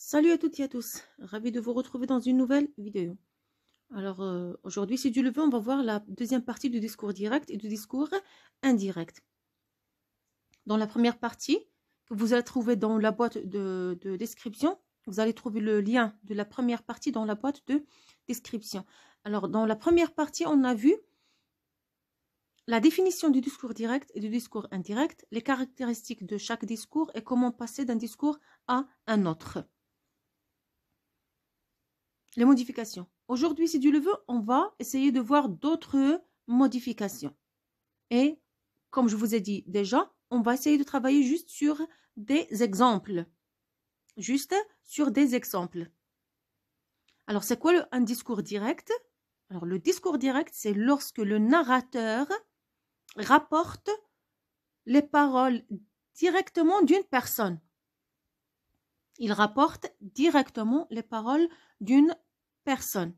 Salut à toutes et à tous, ravi de vous retrouver dans une nouvelle vidéo. Alors aujourd'hui, si Dieu le veut, on va voir la deuxième partie du discours direct et du discours indirect. Dans la première partie, que vous allez trouver dans la boîte de description, vous allez trouver le lien de la première partie dans la boîte de description. Alors dans la première partie, on a vu la définition du discours direct et du discours indirect, les caractéristiques de chaque discours et comment passer d'un discours à un autre. Les modifications. Aujourd'hui, si Dieu le veut, on va essayer de voir d'autres modifications. Et comme je vous ai dit déjà, on va essayer de travailler juste sur des exemples. Juste sur des exemples. Alors, c'est quoi un discours direct? Alors, le discours direct, c'est lorsque le narrateur rapporte les paroles directement d'une personne. Il rapporte directement les paroles d'une personne.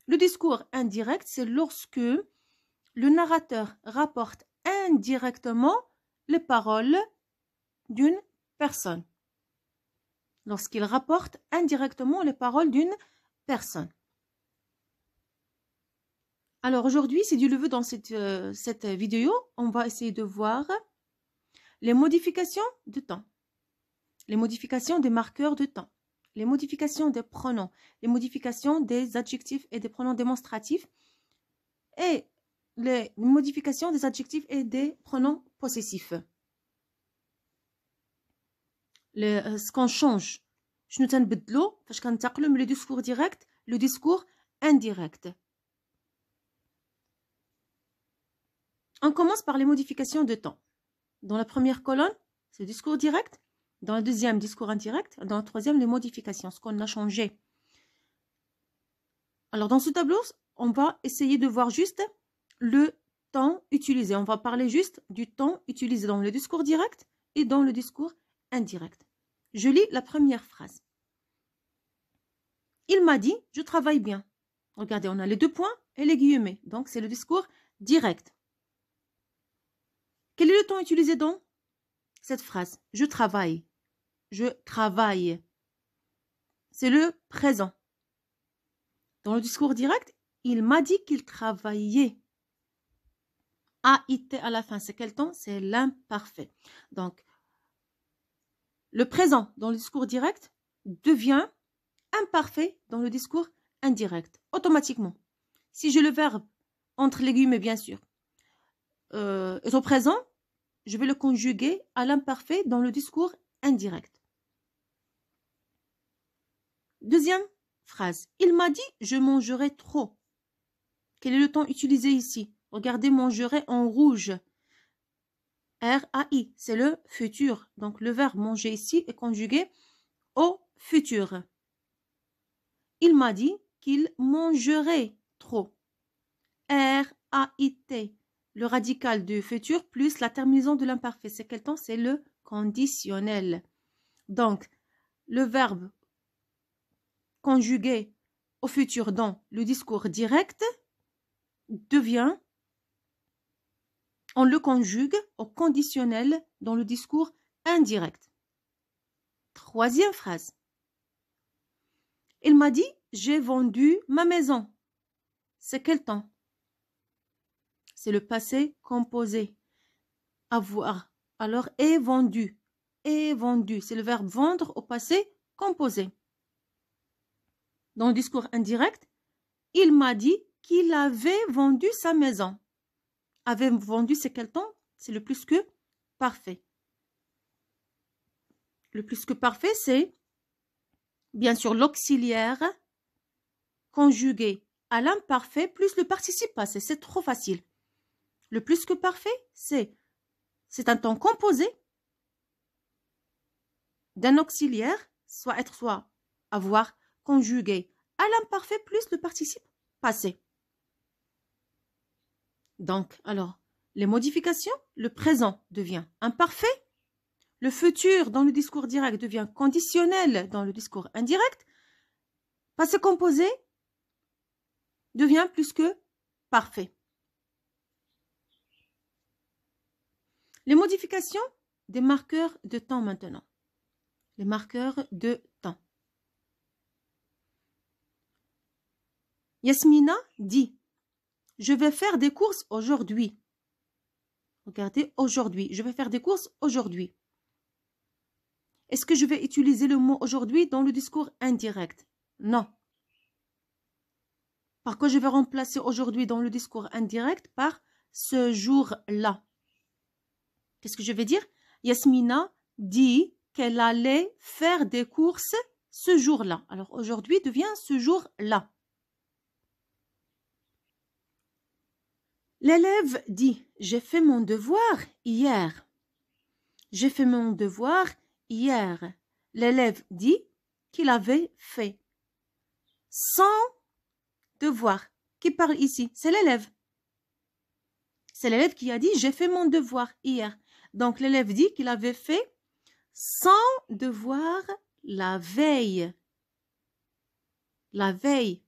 Le discours indirect, c'est lorsque le narrateur rapporte indirectement les paroles d'une personne. Lorsqu'il rapporte indirectement les paroles d'une personne. Alors aujourd'hui, si Dieu le veut, dans cette vidéo, on va essayer de voir les modifications de temps, les modifications des marqueurs de temps, les modifications des pronoms, les modifications des adjectifs et des pronoms démonstratifs et les modifications des adjectifs et des pronoms possessifs. Ce qu'on change, le discours direct, le discours indirect. On commence par les modifications de temps. Dans la première colonne, c'est le discours direct. Dans la deuxième, discours indirect. Dans la troisième, les modifications, ce qu'on a changé. Alors, dans ce tableau, on va essayer de voir juste le temps utilisé. On va parler juste du temps utilisé dans le discours direct et dans le discours indirect. Je lis la première phrase. Il m'a dit, je travaille bien. Regardez, on a les deux points et les guillemets. Donc, c'est le discours direct. Quel est le temps utilisé dans cette phrase? Je travaille. Je travaille. C'est le présent. Dans le discours direct, il m'a dit qu'il travaillait. A-I-T à la fin, c'est quel temps? C'est l'imparfait. Donc, le présent dans le discours direct devient imparfait dans le discours indirect, automatiquement. Si j'ai le verbe entre les guillemets, bien sûr, est au présent, je vais le conjuguer à l'imparfait dans le discours indirect. Deuxième phrase. Il m'a dit, je mangerai trop. Quel est le temps utilisé ici? Regardez, mangerai en rouge. R-A-I, c'est le futur. Donc, le verbe manger ici est conjugué au futur. Il m'a dit qu'il mangerait trop. R-A-I-T, le radical du futur plus la terminaison de l'imparfait. C'est quel temps? C'est le conditionnel. Donc, le verbe conjugué au futur dans le discours direct devient, on le conjugue au conditionnel dans le discours indirect. Troisième phrase. Il m'a dit, j'ai vendu ma maison. C'est quel temps? C'est le passé composé. Avoir. Alors, est vendu. Est vendu. C'est le verbe vendre au passé composé. Dans le discours indirect, il m'a dit qu'il avait vendu sa maison. Avait vendu, c'est quel temps? C'est le plus que parfait. Le plus que parfait, c'est bien sûr l'auxiliaire conjugué à l'imparfait plus le participe passé. C'est trop facile. Le plus que parfait, c'est un temps composé d'un auxiliaire, soit être, soit avoir, conjugué à l'imparfait plus le participe passé. Donc, alors, les modifications, le présent devient imparfait, le futur dans le discours direct devient conditionnel dans le discours indirect, passé composé devient plus que parfait. Les modifications des marqueurs de temps maintenant. les marqueurs de temps. Yasmina dit, je vais faire des courses aujourd'hui. Regardez, aujourd'hui. Je vais faire des courses aujourd'hui. Est-ce que je vais utiliser le mot aujourd'hui dans le discours indirect? Non. Par quoi je vais remplacer aujourd'hui dans le discours indirect par ce jour-là? Qu'est-ce que je vais dire? Yasmina dit qu'elle allait faire des courses ce jour-là. Alors aujourd'hui devient ce jour-là. L'élève dit, j'ai fait mon devoir hier. J'ai fait mon devoir hier. L'élève dit qu'il avait fait son devoir. Qui parle ici? C'est l'élève. C'est l'élève qui a dit, j'ai fait mon devoir hier. Donc l'élève dit qu'il avait fait son devoir la veille. La veille.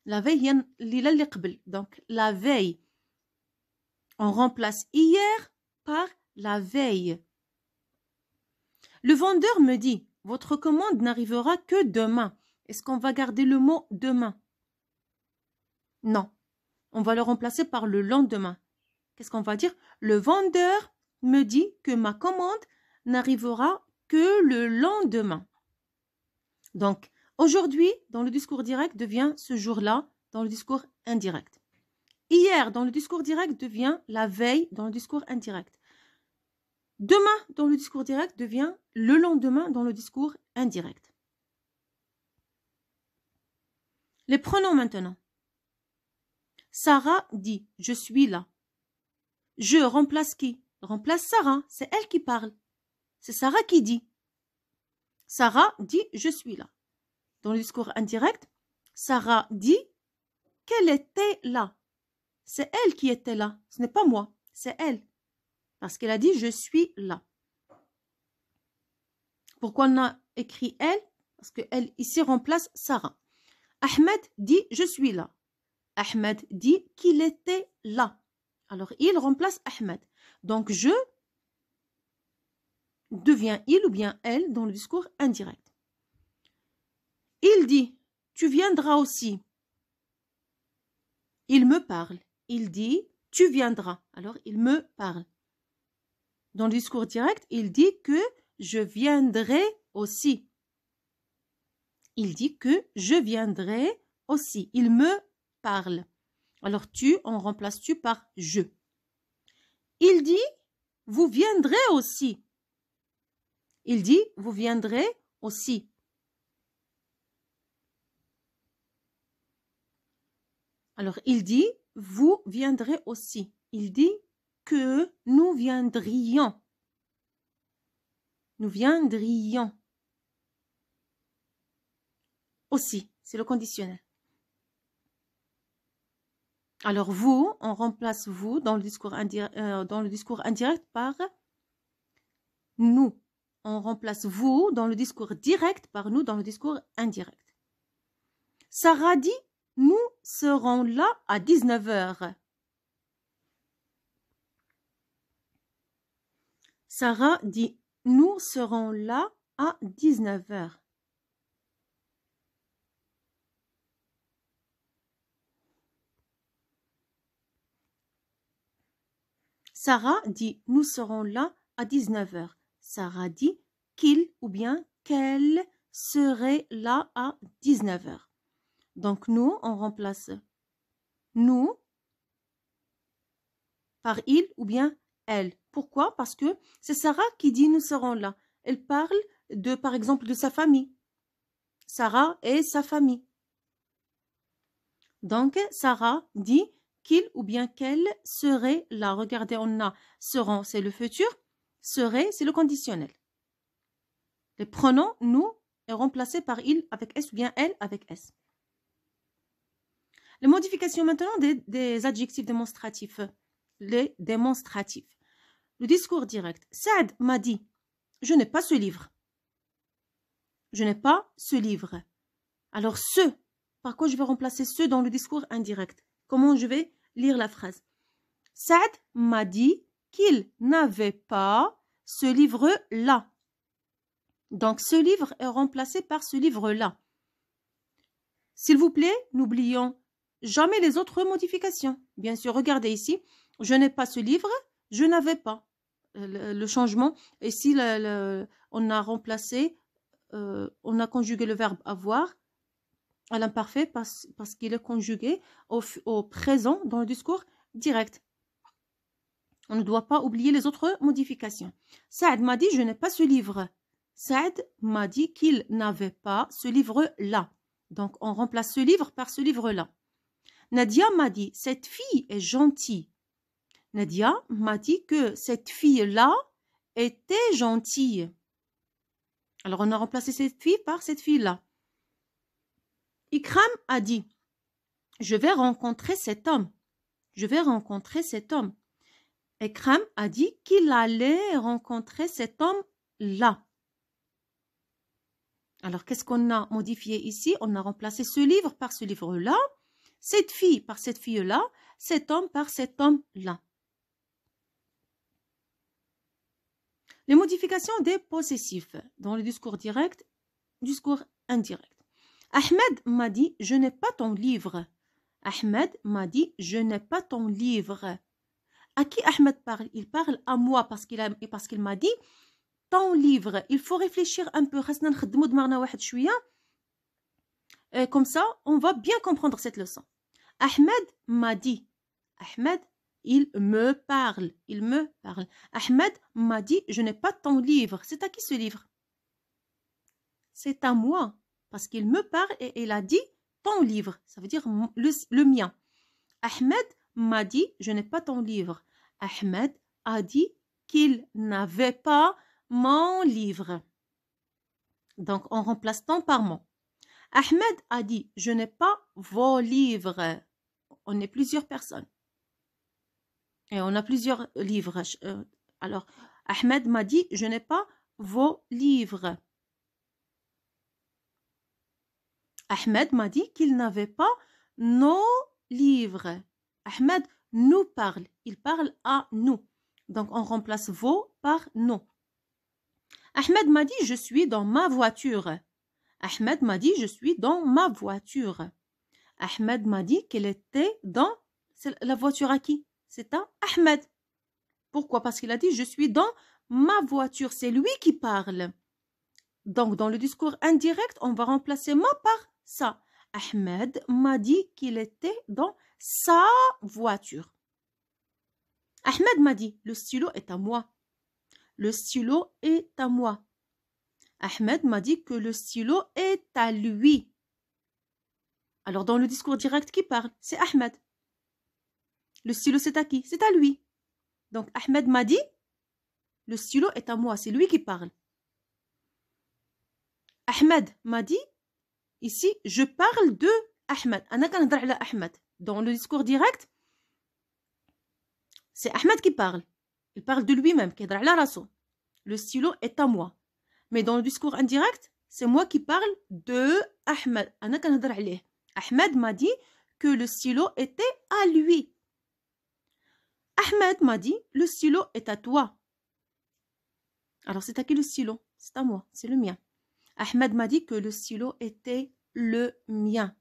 La veille, donc la veille. On remplace hier par la veille. Le vendeur me dit, votre commande n'arrivera que demain. Est-ce qu'on va garder le mot demain? Non. On va le remplacer par le lendemain. Qu'est-ce qu'on va dire? Le vendeur me dit que ma commande n'arrivera que le lendemain. Donc, aujourd'hui, dans le discours direct, devient ce jour-là dans le discours indirect. Hier, dans le discours direct, devient la veille dans le discours indirect. Demain, dans le discours direct, devient le lendemain dans le discours indirect. Les pronoms maintenant. Sarah dit « je suis là ». Je remplace qui? Remplace Sarah, c'est elle qui parle. C'est Sarah qui dit. Sarah dit « je suis là ». Dans le discours indirect, Sarah dit qu'elle était là. C'est elle qui était là, ce n'est pas moi, c'est elle. Parce qu'elle a dit « je suis là ». Pourquoi on a écrit « elle » Parce qu'elle ici remplace Sarah. Ahmed dit « je suis là ». Ahmed dit qu'il était là. Alors, il remplace Ahmed. Donc, je devient il ou bien elle dans le discours indirect. Il dit « tu viendras aussi ». Il me parle. Il dit « tu viendras ». Alors, il me parle. Dans le discours direct, il dit que je viendrai aussi. Il dit que je viendrai aussi. Il me parle. Alors, tu, on remplace tu par je. Il dit vous viendrez aussi. Il dit vous viendrez aussi. Alors, il dit vous viendrez aussi. Il dit que nous viendrions. Nous viendrions. Aussi, c'est le conditionnel. Alors, vous, on remplace vous dans le discours indirect par nous. On remplace vous dans le discours direct par nous dans le discours indirect. Sarah dit nous serons là à 19h. Sarah dit nous serons là à 19h. Sarah dit nous serons là à 19h. Sarah dit qu'il ou bien qu'elle serait là à 19h. Donc nous, on remplace nous par il ou bien elle. Pourquoi? Parce que c'est Sarah qui dit nous serons là. Elle parle de, par exemple, de sa famille. Sarah et sa famille. Donc Sarah dit qu'il ou bien qu'elle serait là. Regardez, on a seront, c'est le futur. Serait, c'est le conditionnel. Les pronoms nous est remplacé par il avec S ou bien elle avec S. Les modifications maintenant des adjectifs démonstratifs. Les démonstratifs. Le discours direct. Saad m'a dit, je n'ai pas ce livre. Je n'ai pas ce livre. Alors ce, par quoi je vais remplacer ce dans le discours indirect? Comment je vais lire la phrase? Saad m'a dit qu'il n'avait pas ce livre-là. Donc, ce livre est remplacé par ce livre-là. S'il vous plaît, n'oublions jamais les autres modifications. Bien sûr, regardez ici. Je n'ai pas ce livre, je n'avais pas. Le changement. Ici, on a remplacé, on a conjugué le verbe avoir à l'imparfait parce qu'il est conjugué au présent dans le discours direct. On ne doit pas oublier les autres modifications. Saad m'a dit, je n'ai pas ce livre. Saad m'a dit qu'il n'avait pas ce livre-là. Donc, on remplace ce livre par ce livre-là. Nadia m'a dit, cette fille est gentille. Nadia m'a dit que cette fille-là était gentille. Alors, on a remplacé cette fille par cette fille-là. Ikram a dit, je vais rencontrer cet homme. Je vais rencontrer cet homme. Ikram a dit qu'il allait rencontrer cet homme-là. Alors, qu'est-ce qu'on a modifié ici? On a remplacé ce livre par ce livre-là, cette fille par cette fille-là, cet homme par cet homme-là. Les modifications des possessifs dans le discours direct, discours indirect. Ahmed m'a dit, je n'ai pas ton livre. Ahmed m'a dit, je n'ai pas ton livre. À qui Ahmed parle? Il parle à moi parce qu'il m'a dit ton livre. Il faut réfléchir un peu. Comme ça, on va bien comprendre cette leçon. Ahmed m'a dit. Ahmed, il me parle. Il me parle. Ahmed m'a dit, je n'ai pas ton livre. C'est à qui ce livre? C'est à moi. Parce qu'il me parle et il a dit ton livre. Ça veut dire le mien. Ahmed m'a dit, je n'ai pas ton livre. Ahmed a dit qu'il n'avait pas mon livre. Donc, on remplace ton par mon. Ahmed a dit, je n'ai pas vos livres. On est plusieurs personnes. Et on a plusieurs livres. Alors, Ahmed m'a dit, je n'ai pas vos livres. Ahmed m'a dit qu'il n'avait pas nos livres. Ahmed nous parle. Il parle à nous. Donc, on remplace vos par nous. Ahmed m'a dit, je suis dans ma voiture. Ahmed m'a dit, je suis dans ma voiture. Ahmed m'a dit qu'elle était dans la voiture à qui? C'est à Ahmed. Pourquoi? Parce qu'il a dit, je suis dans ma voiture. C'est lui qui parle. Donc, dans le discours indirect, on va remplacer ma par ça. Ahmed m'a dit qu'il était dans sa voiture. Ahmed m'a dit, le stylo est à moi. Le stylo est à moi. Ahmed m'a dit que le stylo est à lui. Alors, dans le discours direct, qui parle? C'est Ahmed. Le stylo, c'est à qui? C'est à lui. Donc, Ahmed m'a dit, le stylo est à moi. C'est lui qui parle. Ahmed m'a dit, ici, je parle de Ahmed. Dans le discours direct, c'est Ahmed qui parle. Il parle de lui-même. Le stylo est à moi. Mais dans le discours indirect, c'est moi qui parle de Ahmed. Ahmed m'a dit que le stylo était à lui. Ahmed m'a dit, le stylo est à toi. Alors, c'est à qui le stylo? C'est à moi, c'est le mien. Ahmed m'a dit que le stylo était le mien.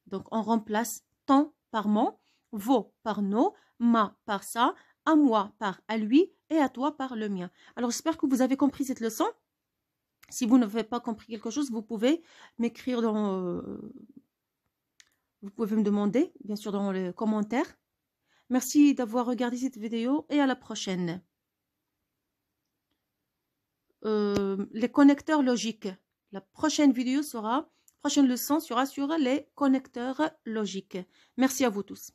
Donc, on remplace ton par mon, vos par nos, ma par ça, à moi par à lui et à toi par le mien. Alors, j'espère que vous avez compris cette leçon. Si vous n'avez pas compris quelque chose, vous pouvez m'écrire dans... vous pouvez me demander, bien sûr, dans les commentaires. Merci d'avoir regardé cette vidéo et à la prochaine. Les connecteurs logiques. La prochaine leçon sera sur les connecteurs logiques. Merci à vous tous.